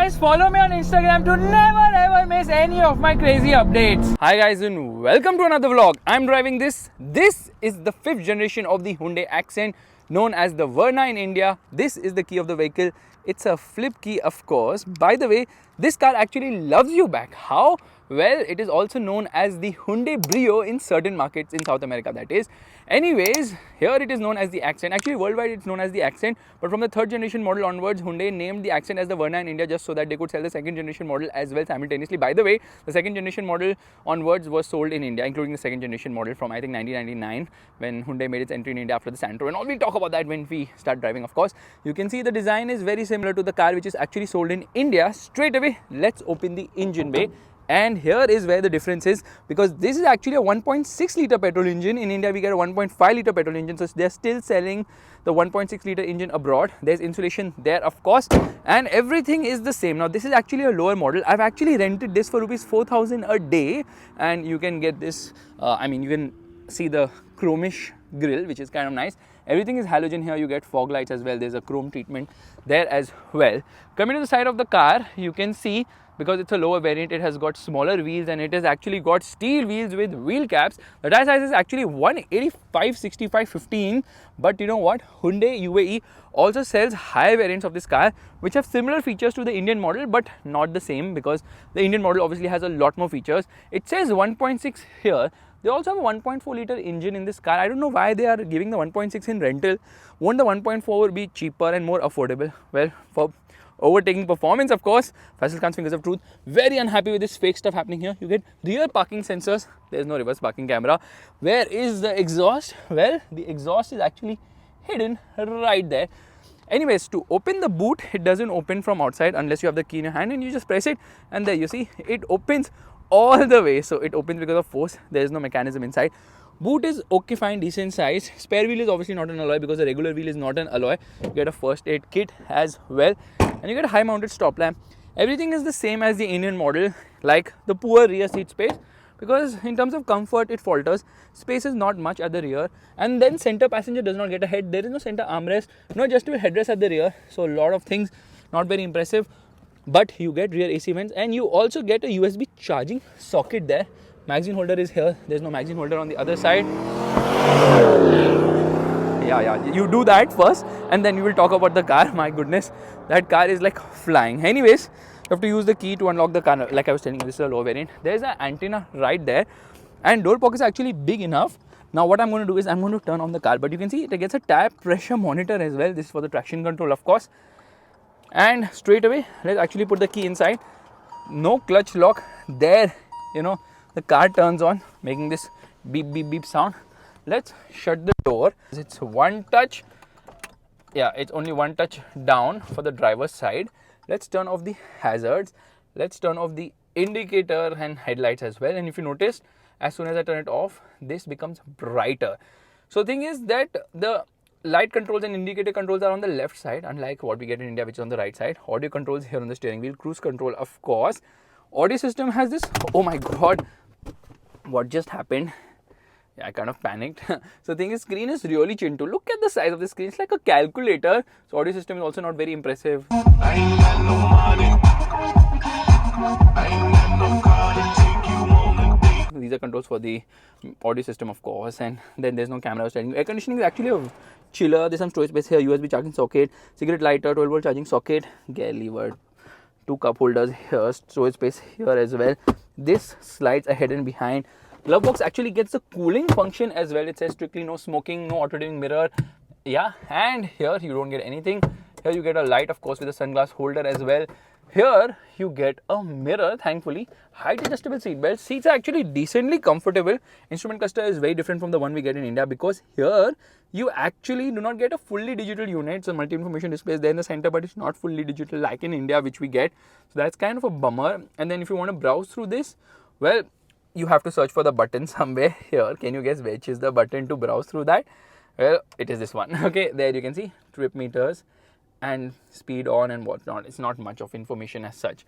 guys, follow me on Instagram to never ever miss any of my crazy updates. Hi guys and welcome to another vlog. I'm driving this. This is the 5th generation of the Hyundai Accent, known as the Verna in India. This is the key of the vehicle. It's a flip key, of course. By the way, this car actually loves you back. How? Well, it is also known as the Hyundai Brio in certain markets in South America, that is. Anyways, here it is known as the Accent. Actually, worldwide it's known as the Accent, but from the 3rd generation model onwards, Hyundai named the Accent as the Verna in India just so that they could sell the 2nd generation model as well simultaneously. By the way, the 2nd generation model onwards was sold in India, including the 2nd generation model from I think 1999 when Hyundai made its entry in India after the Santro, and all we'll talk about that when we start driving, of course. You can see the design is very similar to the car which is actually sold in India. Straight away, let's open the engine bay. And here is where the difference is, because this is actually a 1.6 litre petrol engine. In India we get a 1.5 litre petrol engine, so they're still selling the 1.6 litre engine abroad. There's insulation there, of course, and everything is the same. Now this is actually a lower model. I've actually rented this for rupees 4,000 a day, and you can get this, you can see the chromish grille, which is kind of nice. Everything is halogen here. You get fog lights as well. There's a chrome treatment there as well. Coming to the side of the car, you can see, because it's a lower variant, it has got smaller wheels and it has actually got steel wheels with wheel caps. The tire size is actually 185/65/15, but you know what, Hyundai UAE also sells higher variants of this car which have similar features to the Indian model but not the same, because the Indian model obviously has a lot more features. It says 1.6 here. They also have a 1.4 litre engine in this car. I don't know why they are giving the 1.6 in rental. Won't the 1.4 be cheaper and more affordable? Well, for overtaking performance, of course, Faisal can't fingers of truth. Very unhappy with this fake stuff happening here. You get rear parking sensors. There's no reverse parking camera. Where is the exhaust? Well, the exhaust is actually hidden right there. Anyways, to open the boot, it doesn't open from outside unless you have the key in your hand and you just press it, and there you see it opens all the way. So it opens because of force. There is no mechanism inside. Boot is okay, fine, decent size. Spare wheel is obviously not an alloy because the regular wheel is not an alloy. You get a first aid kit as well, and you get a high mounted stop lamp. Everything is the same as the Indian model, like the poor rear seat space, because in terms of comfort it falters. Space is not much at the rear, and then center passenger does not get a head. There is no center armrest, no adjustable headrest at the rear, so a lot of things not very impressive. But you get rear AC vents, and you also get a USB charging socket there. Magazine holder is here. There's no magazine holder on the other side. Yeah, you do that first and then you will talk about the car. My goodness, that car is like flying. Anyways, you have to use the key to unlock the car. Like I was telling you, this is a low variant. There's an antenna right there, and door pockets are actually big enough. Now what I'm going to do is I'm going to turn on the car, but you can see it gets a tire pressure monitor as well. This is for the traction control, of course. And straight away, let's actually put the key inside. No clutch lock there, the car turns on, making this beep beep beep sound. Let's shut the door. It's one touch. Yeah, it's only one touch down for the driver's side. Let's turn off the hazards. Let's turn off the indicator and headlights as well. And if you notice, as soon as I turn it off, this becomes brighter. So the thing is that the light controls and indicator controls are on the left side, unlike what we get in India, which is on the right side. Audio controls here on the steering wheel. Cruise control, of course. Audio system has this. Oh my god, what just happened? Yeah, I kind of panicked. So the thing is, screen is really chintu. Look at the size of the screen. It's like a calculator. So audio system is also not very impressive. These are controls for the audio system, of course, and then there's no camera. Air conditioning is actually a chiller. There's some storage space here, USB charging socket, cigarette lighter, 12 volt charging socket, gear lever, 2 cup holders here, storage space here as well. This slides ahead and behind. Glove box actually gets the cooling function as well. It says strictly no smoking, no auto dimming mirror. Yeah, and here you don't get anything. Here you get a light, of course, with a sunglass holder as well. Here you get a mirror, thankfully. Height adjustable seat belts. Seats are actually decently comfortable. Instrument cluster is very different from the one we get in India, because here you actually do not get a fully digital unit. So multi-information display is there in the center, but it's not fully digital like in India, which we get. So that's kind of a bummer. And then if you want to browse through this, well, you have to search for the button somewhere here. Can you guess which is the button to browse through that? Well, it is this one. Okay, there you can see trip meters and speed on and whatnot. It's not much of information as such.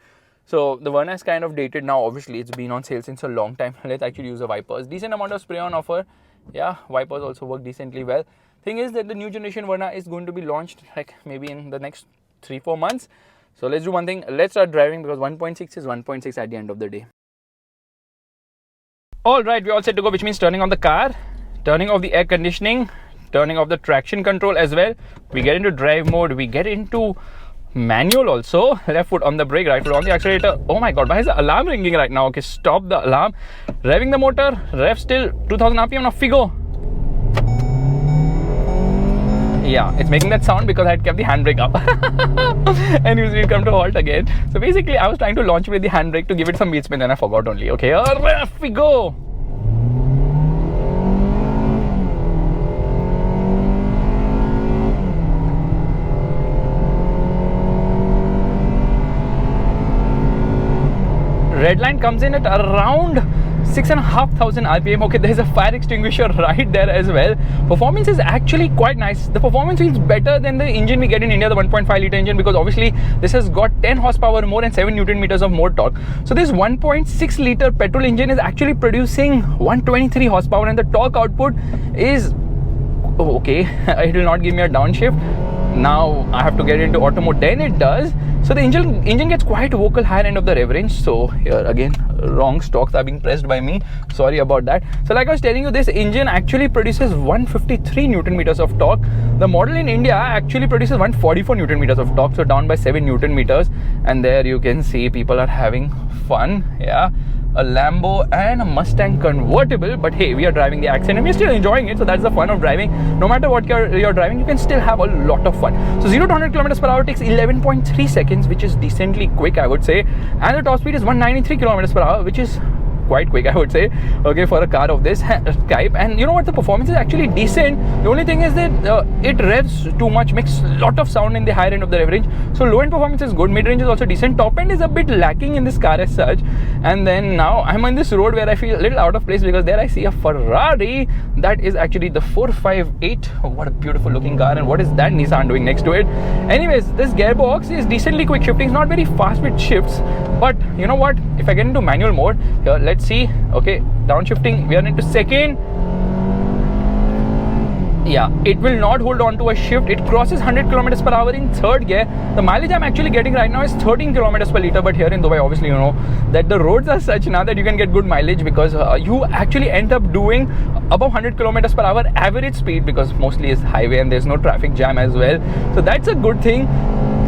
So the Verna is kind of dated now. Obviously, it's been on sale since a long time. Let's actually use the wipers. Decent amount of spray on offer. Yeah, wipers also work decently well. Thing is that the new generation Verna is going to be launched like maybe in the next 3-4 months. So let's do one thing. Let's start driving because 1.6 is 1.6 at the end of the day. Alright, we're all set to go, which means turning on the car, turning off the air conditioning, turning off the traction control as well. We get into drive mode, we get into manual also. Left foot on the brake, right foot on the accelerator. Oh my god, why is the alarm ringing right now? Okay, stop the alarm. Revving the motor, rev still 2000 RPM, now Figo. Yeah, it's making that sound because I had kept the handbrake up. And usually it come to a halt again. So basically I was trying to launch with the handbrake to give it some wheel spin and I forgot only. Okay, off we go. Red line comes in at around 6,500 RPM. Okay, there's a fire extinguisher right there as well. Performance is actually quite nice. The performance feels better than the engine we get in India, the 1.5 litre engine, because obviously this has got 10 horsepower more and 7 Newton meters of more torque. So this 1.6 litre petrol engine is actually producing 123 horsepower and the torque output is okay. It will not give me a downshift. Now I have to get into auto mode, then it does. So the engine gets quite vocal higher end of the rev range. So here again, wrong stocks are being pressed by me. Sorry about that. So like I was telling you, this engine actually produces 153 Newton meters of torque. The model in India actually produces 144 Newton meters of torque. So down by 7 Newton meters. And there you can see people are having fun. Yeah. A Lambo and a Mustang convertible, but hey, we are driving the Accent and we're still enjoying it. So that's the fun of driving. No matter what you're driving, you can still have a lot of fun. So 0 to 100 kilometers per hour takes 11.3 seconds, which is decently quick, I would say. And the top speed is 193 kilometers per hour, which is quite quick, I would say, okay, for a car of this type. And you know what, the performance is actually decent. The only thing is that it revs too much, makes a lot of sound in the higher end of the rev range. So low end performance is good, mid range is also decent, top end is a bit lacking in this car as such. And then now I'm on this road where I feel a little out of place because there I see a Ferrari that is actually the 458. What a beautiful looking car, and what is that Nissan doing next to it? Anyways, this gearbox is decently quick shifting. It's not very fast with shifts, but you know what, if I get into manual mode here, let's see. Okay, downshifting, we are into second. Yeah, it will not hold on to a shift. It crosses 100 kilometers per hour in third gear. The mileage I'm actually getting right now is 13 kilometers per liter, but here in Dubai, obviously, you know that the roads are such now that you can get good mileage because you actually end up doing above 100 kilometers per hour average speed because mostly it's highway and there's no traffic jam as well. So that's a good thing.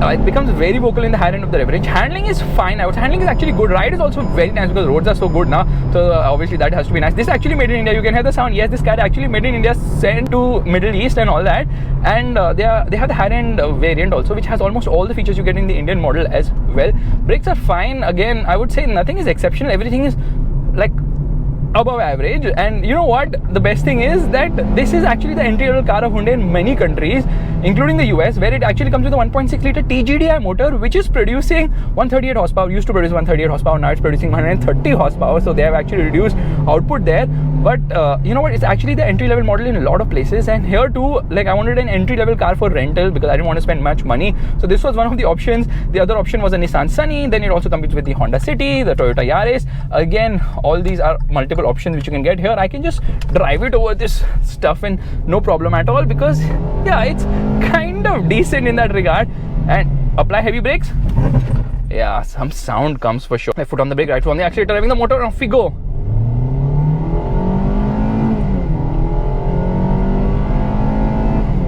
It becomes very vocal in the higher end of the rev range. Handling is fine. Handling is actually good. Ride is also very nice because roads are so good now. So obviously that has to be nice. This is actually made in India. You can hear the sound. Yes, this car actually made in India, sent to Middle East and all that. And they have the higher end variant also, which has almost all the features you get in the Indian model as well. Brakes are fine. Again, I would say nothing is exceptional. Everything is like above average. And you know what, the best thing is that this is actually the entry level car of Hyundai in many countries, including the US, where it actually comes with a 1.6 litre TGDI motor, which is producing 138 horsepower. Used to produce 138 horsepower, now it's producing 130 horsepower. So they have actually reduced output there. But you know what, it's actually the entry level model in a lot of places. And here too, like I wanted an entry level car for rental because I didn't want to spend much money. So this was one of the options. The other option was a Nissan Sunny. Then it also competes with the Honda City, the Toyota Yaris. Again, all these are multiple options which you can get here. I can just drive it over this stuff and no problem at all because yeah, it's kind of decent in that regard. And apply heavy brakes, yeah, some sound comes for sure. Left foot on the brake, right foot on the accelerator, driving the motor, and off we go.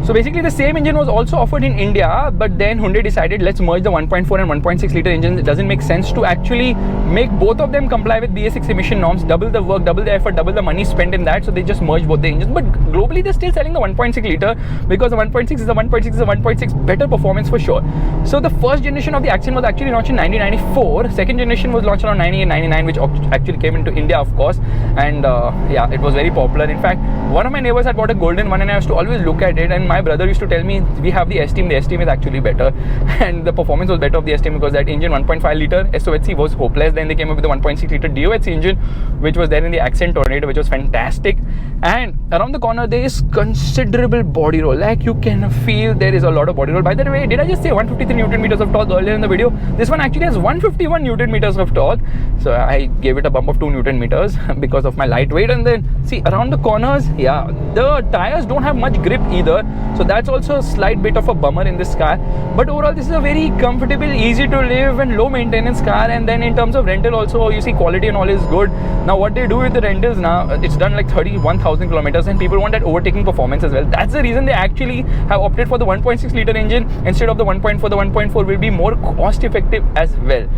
So basically the same engine was also offered in India, but then Hyundai decided let's merge the 1.4 and 1.6 litre engines. It doesn't make sense to actually make both of them comply with BS6 emission norms, double the work, double the effort, double the money spent in that. So they just merged both the engines. But globally they're still selling the 1.6 litre because the 1.6 is the 1.6 is the 1.6 better performance for sure. So the first generation of the Accent was actually launched in 1994. Second generation was launched around 98-99, which actually came into India, of course. And yeah, it was very popular. In fact, one of my neighbors had bought a golden one and I used to always look at it, and my brother used to tell me we have the S-Team. The S-Team is actually better, and the performance was better of the S-Team because that engine 1.5 litre SOHC was hopeless. Then they came up with the 1.6 litre DOHC engine, which was there in the Accent Tornado, which was fantastic. And around the corner there is considerable body roll. Like you can feel there is a lot of body roll. By the way, did I just say 153 Newton meters of torque earlier in the video? This one actually has 151 Newton meters of torque. So I gave it a bump of 2 Newton meters because of my lightweight. And then see around the corners, yeah, the tires don't have much grip either. So that's also a slight bit of a bummer in this car. But overall, this is a very comfortable, easy to live and low maintenance car. And then in terms of rental also, you see quality and all is good. Now what they do with the rentals now, it's done like 31,000 kilometers, and people want that overtaking performance as well. That's the reason they actually have opted for the 1.6 liter engine instead of the 1.4. The 1.4 will be more cost effective as well.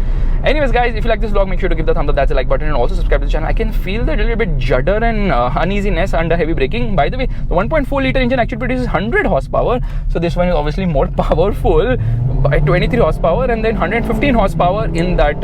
Anyways guys, if you like this vlog, make sure to give the thumbs up, that's a like button, and also subscribe to the channel. I can feel that a little bit judder and uneasiness under heavy braking. By the way, the 1.4 liter engine actually produces 100 horsepower, so this one is obviously more powerful by 23 horsepower, and then 115 horsepower in that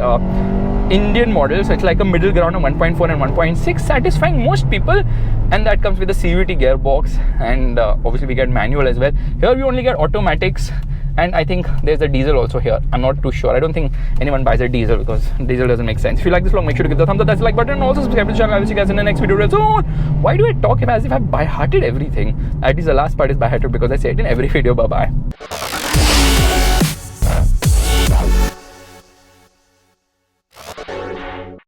Indian model. So it's like a middle ground of 1.4 and 1.6, satisfying most people. And that comes with the CVT gearbox, and obviously we get manual as well. Here we only get automatics, and I think there's a diesel also here. I'm not too sure. I don't think anyone buys a diesel because diesel doesn't make sense. If you like this vlog, make sure to give the thumbs up, that's the like button, and also subscribe to the channel. I will see you guys in the next video real soon. Why do I talk as if I've by-hearted everything? At least the last part is by-hearted because I say it in every video. Bye-bye.